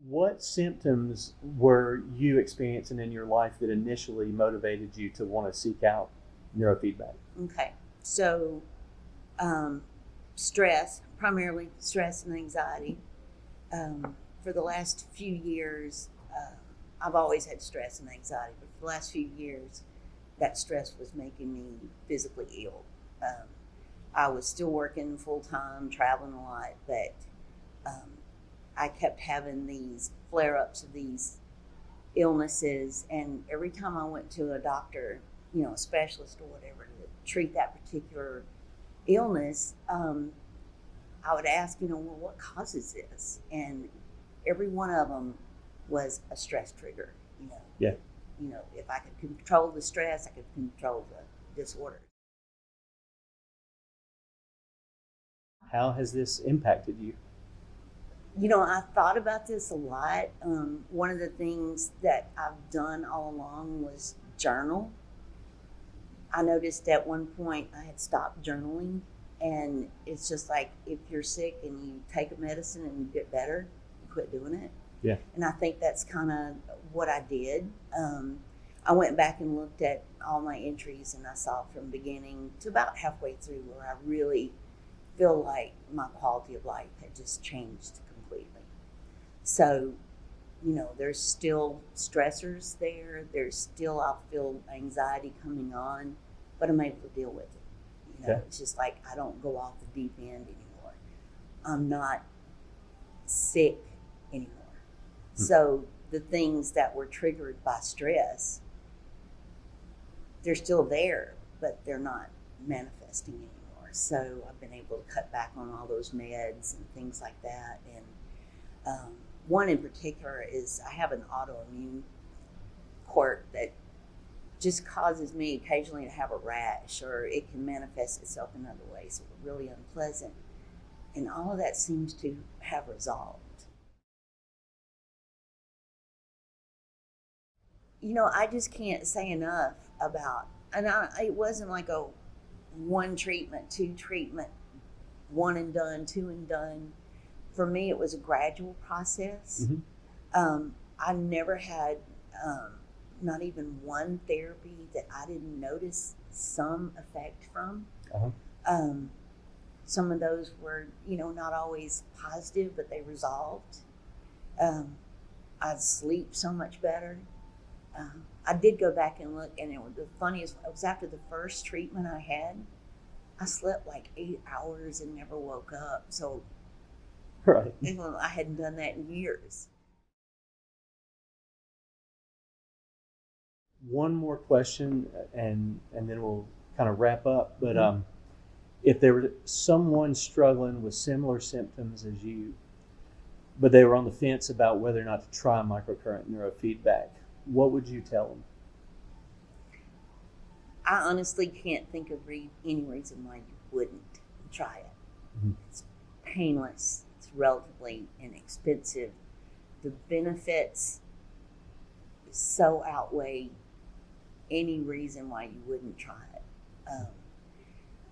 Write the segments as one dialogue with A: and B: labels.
A: What symptoms were you experiencing in your life that initially motivated you to want to seek out neurofeedback?
B: Okay, so stress, primarily stress and anxiety. For the last few years, I've always had stress and anxiety, but for the last few years, that stress was making me physically ill. I was still working full time, traveling a lot, but I kept having these flare-ups of these illnesses, and every time I went to a doctor, a specialist or whatever, to treat that particular illness, I would ask, well, what causes this? And every one of them was a stress trigger.
A: Yeah.
B: If I could control the stress, I could control the disorder.
A: How has this impacted you?
B: I thought about this a lot. One of the things that I've done all along was journal. I noticed at one point I had stopped journaling, and it's just like if you're sick and you take a medicine and you get better, you quit doing it.
A: Yeah.
B: And I think that's kind of what I did. I went back and looked at all my entries, and I saw from beginning to about halfway through where I really feel like my quality of life had just changed completely. So, there's still stressors there. There's still, I'll feel anxiety coming on, but I'm able to deal with it.
A: Okay.
B: It's just like I don't go off the deep end anymore. I'm not sick anymore. So the things that were triggered by stress, they're still there, but they're not manifesting anymore. So I've been able to cut back on all those meds and things like that. And one in particular is I have an autoimmune quirk that just causes me occasionally to have a rash, or it can manifest itself in other ways, really unpleasant. And all of that seems to have resolved. I just can't say enough about, and it wasn't like a one treatment, two treatment, one and done, two and done. For me, it was a gradual process.
A: Mm-hmm.
B: I never had not even one therapy that I didn't notice some effect from.
A: Uh-huh.
B: Some of those were, not always positive, but they resolved. I'd sleep so much better. I did go back and look, and the funniest, it was after the first treatment I had, I slept like 8 hours and never woke up. So
A: Right.
B: I hadn't done that in years.
A: One more question, and then we'll kind of wrap up. But if there were someone struggling with similar symptoms as you, but they were on the fence about whether or not to try microcurrent neurofeedback, what would you tell them?
B: I honestly can't think of any reason why you wouldn't try it.
A: Mm-hmm.
B: It's painless. It's relatively inexpensive. The benefits so outweigh any reason why you wouldn't try it.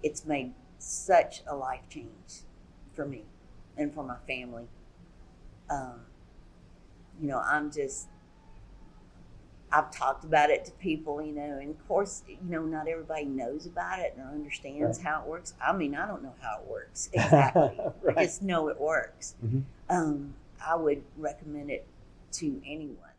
B: It's made such a life change for me and for my family. I've talked about it to people, and of course, not everybody knows about it or understands how it works. I mean, I don't know how it works exactly.
A: Right.
B: I just know it works.
A: Mm-hmm.
B: I would recommend it to anyone.